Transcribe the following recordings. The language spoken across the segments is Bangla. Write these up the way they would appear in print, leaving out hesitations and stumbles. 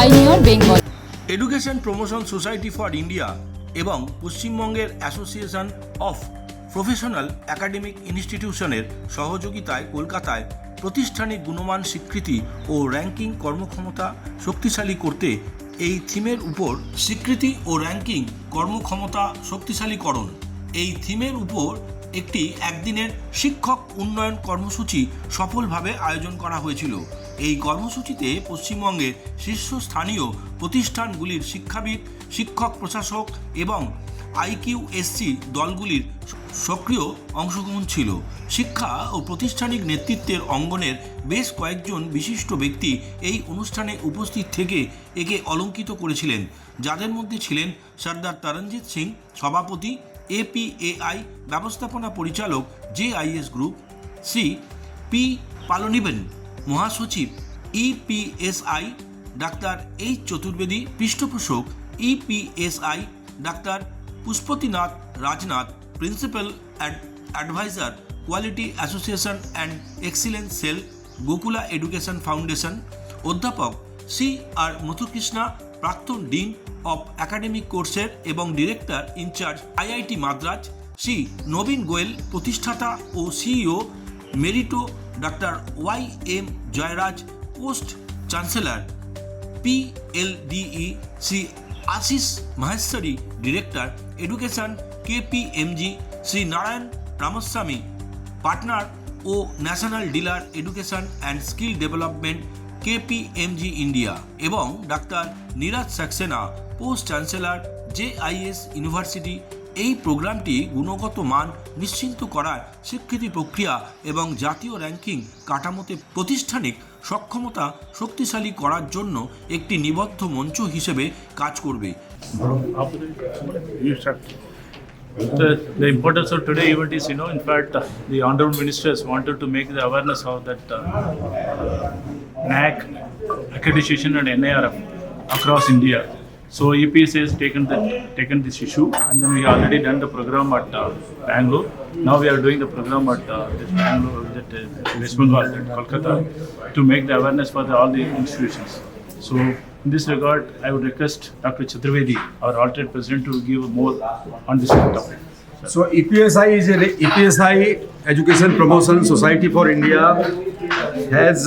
Pioneer Bengal. Education promotion society for India এবং পশ্চিমবঙ্গের অ্যাসোসিয়েশন অফ প্রফেশনাল একাডেমিক ইনস্টিটিউশনের সহযোগিতায় কলকাতায় প্রাতিষ্ঠানিক গুণমান স্বীকৃতি ও র্যাঙ্কিং কর্মক্ষমতা শক্তিশালী করতে এই থিমের উপর স্বীকৃতি ও র্যাঙ্কিং কর্মক্ষমতা শক্তিশালীকরণ এই থিমের উপর একটি একদিনের শিক্ষক উন্নয়ন কর্মসূচি সফলভাবে আয়োজন করা হয়েছিল। এই কর্মসূচিতে পশ্চিমবঙ্গের শীর্ষস্থানীয় প্রতিষ্ঠানগুলির শিক্ষাবিদ, শিক্ষক, প্রশাসক এবং আইকিউএসসি দলগুলির সক্রিয় অংশগ্রহণ ছিল। শিক্ষা ও প্রাতিষ্ঠানিক নেতৃত্বের অঙ্গনের বেশ কয়েকজন বিশিষ্ট ব্যক্তি এই অনুষ্ঠানে উপস্থিত থেকে একে অলঙ্কিত করেছিলেন, যাদের মধ্যে ছিলেন সর্দার তরণজিৎ সিং, সভাপতি APAI ব্যবস্থাপনা পরিচালক JIS গ্রুপ, শ্রী P পালনিবেন, মহাসচিব EPSI, ডাক্তার H চতুর্বেদী, পৃষ্ঠপোষক EPSI, ডাক্তার Pushpatinath Rajnath, principal adviser quality association and excellence cell, Gokula education foundation, অধ্যাপক CR মুথুকৃষ্ণা, প্রাক্তন ডিন অফ একাডেমিক কোর্সের এবং director incharge IIT Madras, Shri নবীন গোয়েল, প্রতিষ্ঠাতা ও CEO মেরিটো, ডাক্তার YM Jayaraj, post chancellor PLDE, Shri Ashish Maheshwari, director education KPMG, Shri Narayan Ramaswamy, partner ও national dealer education and skill development KPMG India, এবং doctor Neeraj Saxena, post chancellor JIS university. এই প্রোগ্রামটি গুণগত মান নিশ্চিত করার স্বীকৃতি প্রক্রিয়া এবং জাতীয় র্যাঙ্কিং কাঠামোতে প্রাতিষ্ঠানিক সক্ষমতা শক্তিশালী করার জন্য একটি নিবদ্ধ মঞ্চ হিসেবে কাজ করবে। The importance of today event is, in fact, the Honorable Ministers wanted to make the awareness of that NAC accreditation and NIRF across India. So EPSA has taken this issue, and then we already done the program at Bangalore. Now we are doing the program at Bangalore, West Bengal, at Kolkata, to make the awareness for all the institutions. So in this regard, I would request Dr. Chaturvedi, our alternate president, to give more on this topic. So EPSI Education Promotion Society for India has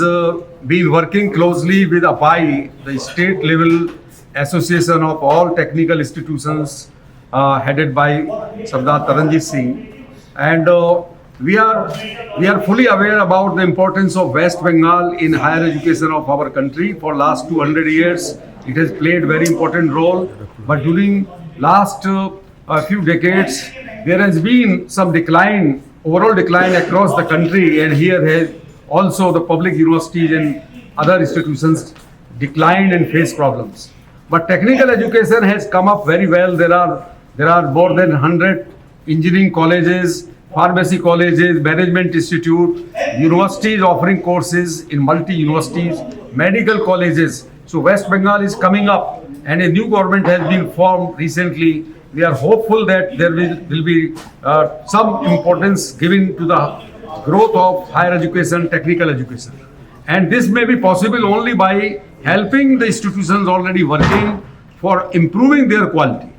been working closely with APAI, the state level association of all technical institutions headed by Sardar Taranjit Singh, and we are fully aware about the importance of West Bengal in higher education of our country. For last 200 years it has played very important role, but during last few decades there has been some decline, overall decline across the country, and here has also the public universities and other institutions declined and face problems. But technical education has come up very well. There are more than 100 engineering colleges, pharmacy colleges, management institute, universities offering courses in multi-universities, medical colleges. So West Bengal is coming up, and a new government has been formed recently. We are hopeful that there will be some importance given to the growth of higher education, technical education. And this may be possible only by helping the institutions already working for improving their quality.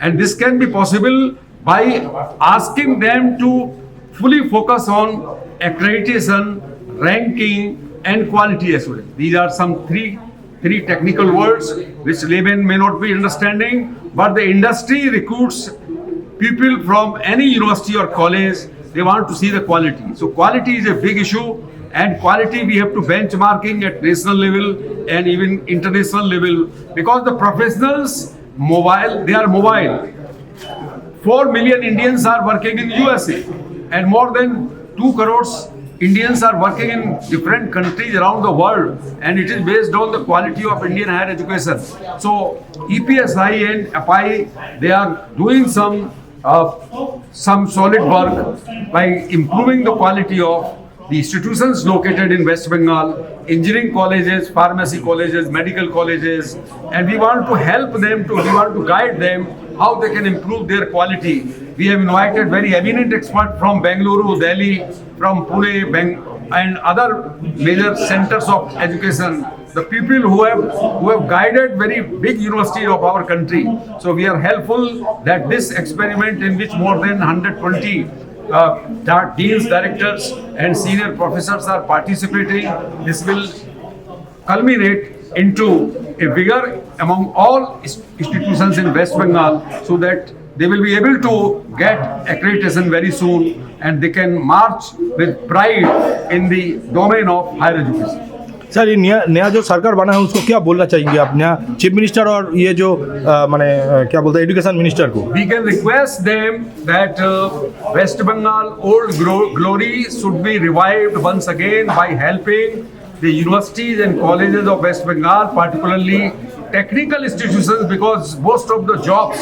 And this can be possible by asking them to fully focus on accreditation, ranking, and quality assurance. These are some three technical words which laymen may not be understanding, but the industry recruits people from any university or college. They want to see the quality. So quality is a big issue, and quality we have to benchmarking at national level and even international level, because the professionals they are mobile. 4 million Indians are working in USA, and more than 2 crores Indians are working in different countries around the world, and it is based on the quality of Indian higher education. So EPSI and APAI, they are doing some solid work by improving the quality of the institutions located in West Bengal, engineering colleges, pharmacy colleges, medical colleges, and we want to help them we want to guide them how they can improve their quality. We have invited very eminent experts from Bengaluru, Delhi, from Pune, and other major centers of education, the people who have guided very big universities of our country. So we are helpful that this experiment, in which more than 120 deans, directors and senior professors are participating, this will culminate into a vigor among all institutions in West Bengal, so that they will be able to get accreditation very soon and they can march with pride in the domain of higher education. Sir, ये नया जो सरकार बना है उसको क्या बोलना चाहेंगे आप, नया चीफ मिनिस्टर और ये जो माने क्या बोलते हैं एजुकेशन मिनिस्टर को? We can request them that West Bengal old glory should be revived once again by helping the universities and colleges of West Bengal, particularly technical institutions, because most of the jobs,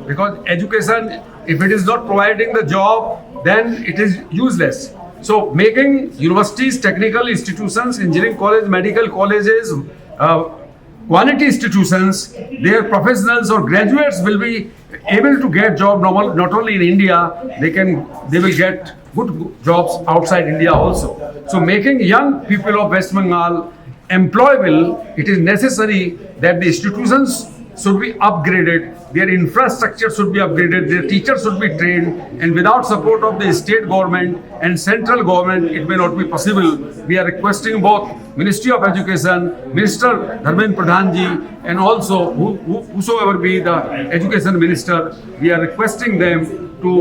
because education, if it is not providing the job, then it is useless. So making universities, technical institutions, engineering college, medical colleges, quality institutions, their professionals or graduates will be able to get job not only in India, they will get good jobs outside India also. So making young people of West Bengal employable, it is necessary that the institutions should be upgraded, their infrastructure should be upgraded, their teachers should be trained, and without support of the state government and central government, it may not be possible. We are requesting both Ministry of Education, Minister Dharmendra Pradhan ji, and also whosoever be the Education Minister, we are requesting them to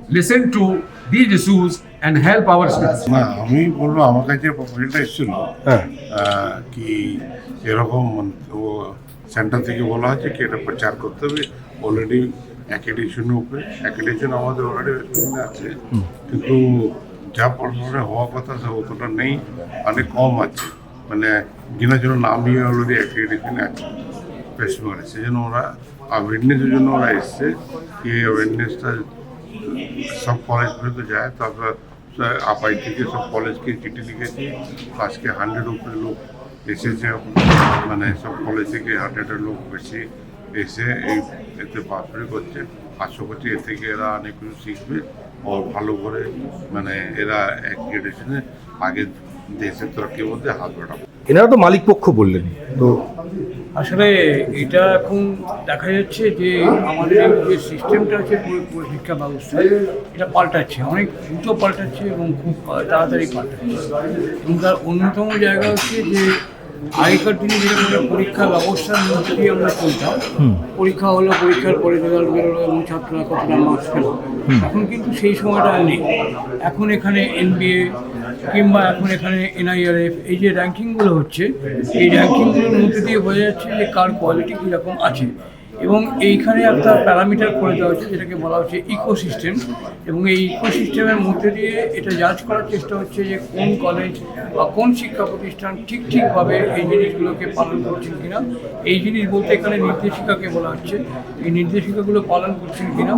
listen to these issues and help our students. না, আমি বলবো আমার কাছে প্রপোজালটা এসেছিল কি এরকম সেন্টার থেকে বলা হয়েছে কি এটা প্রচার করতে হবে অলরেডি অ্যাক্রেডিটেশনের উপরে। অ্যাক্রেডিটেশন আমাদের অলরেডি আছে, কিন্তু যা পড়াশোনা হওয়ার কথা সে অতটা নেই, অনেক কম আছে, মানে যেনার জন্য নাম নিয়ে অলরেডি অ্যাক্রেডিটেশনে আছে ওয়েস্টবেঙ্গলে। সেই জন্য ওরা অ্যাওয়ারনেসের জন্য ওরা এসছে, কি অ্যাওয়ারনেসটা সব কলেজগুলোতে যায়। তারপর আপাই থেকে সব কলেজকে চিঠি লিখেছি, আজকে 100 উপরে লোক এসেছে, মানে সব কলেজ থেকে 100 লোক বেশি এসে এতে পার্টিসিপেট করছে। আশা করছি এ থেকে এরা অনেক কিছু শিখবে ও ভালো করে, মানে এরা অ্যাক্রেডিটেশনে আগে দেশের তরফের মধ্যে হাত বাড়াবে। এনারা তো মালিক পক্ষ বললেন, তো আসলে এটা এখন দেখা যাচ্ছে যে আমাদের যে সিস্টেমটা আছে শিক্ষা ব্যবস্থা, এটা পাল্টাচ্ছে, অনেক দ্রুত পাল্টাচ্ছে এবং খুব তাড়াতাড়ি পাল্টাচ্ছে। এবং তার অন্যতম জায়গা হচ্ছে যে আগেকার দিনে যেরকম পরীক্ষা ব্যবস্থার মধ্যে দিয়ে আমরা চলতাম, পরীক্ষা হলো, পরীক্ষার পরে রেজাল্ট বেরোলো এবং ছাত্ররা কতটা মার্কস পেল। এখন কিন্তু সেই সময়টা নেই। এখন এখানে NBA কিংবা এখন এখানে NIRF, এই যে র্যাঙ্কিংগুলো হচ্ছে, এই র্যাঙ্কিংগুলোর মধ্যে দিয়ে বোঝা যাচ্ছে যে কার কোয়ালিটি কীরকম আছে। এবং এইখানে একটা প্যারামিটার করে দেওয়া হচ্ছে যেটাকে বলা হচ্ছে ইকোসিস্টেম, এবং এই ইকোসিস্টেমের মধ্যে দিয়ে এটা জাজ করার চেষ্টা হচ্ছে যে কোন কলেজ বা কোন শিক্ষা প্রতিষ্ঠান ঠিকভাবে এই জিনিসগুলোকে পালন করছেন কিনা। এই জিনিস বলতে এখানে নির্দেশিকাকে বলা হচ্ছে, এই নির্দেশিকাগুলো পালন করছেন কিনা,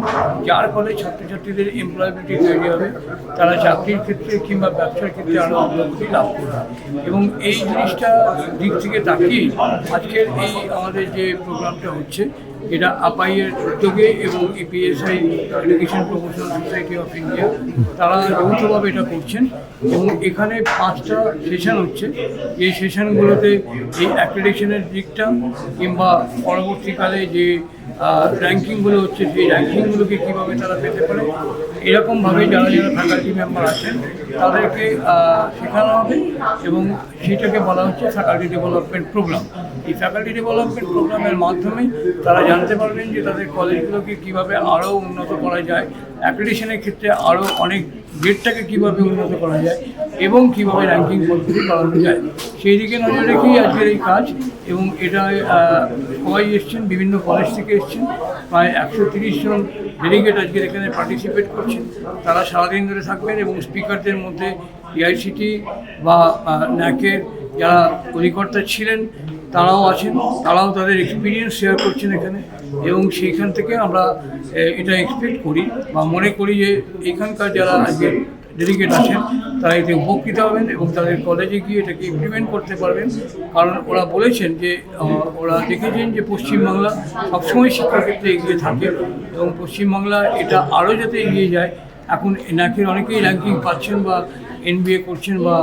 যার ফলে ছাত্রছাত্রীদের এমপ্লয়াবিলিটি তৈরি হবে, তারা চাকরির ক্ষেত্রে কিংবা ব্যবসার ক্ষেত্রে আরও অগ্রগতি লাভ করবে। এবং এই জিনিসটা দিক থেকে তাকিয়ে আজকের এই আমাদের যে প্রোগ্রামটা হচ্ছে, এটা আপাইয়ের উদ্যোগে এবং EPSI education promotion society of India তারা যৌথভাবে এটা করছেন। এবং এখানে 5টা সেশন হচ্ছে, এই সেশনগুলোতে এই অ্যাক্রেডিটেশনের দিকটা কিংবা পরবর্তীকালে যে র্যাঙ্কিংগুলো হচ্ছে, সেই র্যাঙ্কিংগুলোকে কীভাবে তারা পেতে পারে, এরকমভাবে যারা ফ্যাকাল্টি মেম্বার আছেন তাদেরকে শেখানো হবে। এবং সেটাকে বলা হচ্ছে ফ্যাকাল্টি ডেভেলপমেন্ট প্রোগ্রাম। এই ফ্যাকাল্টি ডেভেলপমেন্ট প্রোগ্রামের মাধ্যমে তারা জানতে পারবেন যে তাদের কলেজগুলোকে কীভাবে আরও উন্নত করা যায়, অ্যাক্রেডিটেশনের ক্ষেত্রে আরও অনেক গ্রেডটাকে কীভাবে উন্নত করা যায় এবং কীভাবে র্যাঙ্কিং পদ্ধতি করানো যায়, সেই দিকে নজর রেখেই আজকের এই কাজ। এবং এটা সবাই এসছেন, বিভিন্ন কলেজ থেকে এসছেন, প্রায় 130 জন ডেলিগেট আজকের এখানে পার্টিসিপেট করছেন। তারা সারাদিন ধরে থাকবেন এবং স্পিকারদের মধ্যে AICT বা NACের যারা অধিকর্তা ছিলেন তারাও আছেন, তারাও তাদের এক্সপিরিয়েন্স শেয়ার করছেন এখানে। এবং সেইখান থেকে আমরা এটা এক্সপেক্ট করি বা মনে করি যে এখানকার যারা আজকে ডেলিগেট আছেন তারা এতে উপকৃত হবেন এবং তাদের কলেজে গিয়ে এটাকে ইমপ্লিমেন্ট করতে পারবেন। কারণ ওরা বলেছেন যে ওরা দেখেছেন যে পশ্চিমবাংলা সবসময় শিক্ষাক্ষেত্রে এগিয়ে থাকে এবং পশ্চিমবাংলা এটা আরও যাতে এগিয়ে যায়। এখন NACের অনেকেই র্যাঙ্কিং পাচ্ছেন বা NBA করছেন বা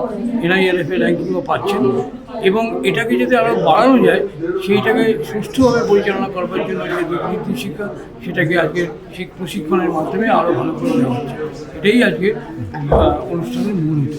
NIRF এর র্যাঙ্কিংও পাচ্ছেন, এবং এটাকে যদি আরও বাড়ানো যায়, সেইটাকে সুষ্ঠুভাবে পরিচালনা করবার জন্য যে দুর্নীতি শিক্ষা, সেটাকে আজকে প্রশিক্ষণের মাধ্যমে আরও ভালো করে দেওয়া হচ্ছে। এটাই আজকে অনুষ্ঠানের মূল উদ্দেশ্য।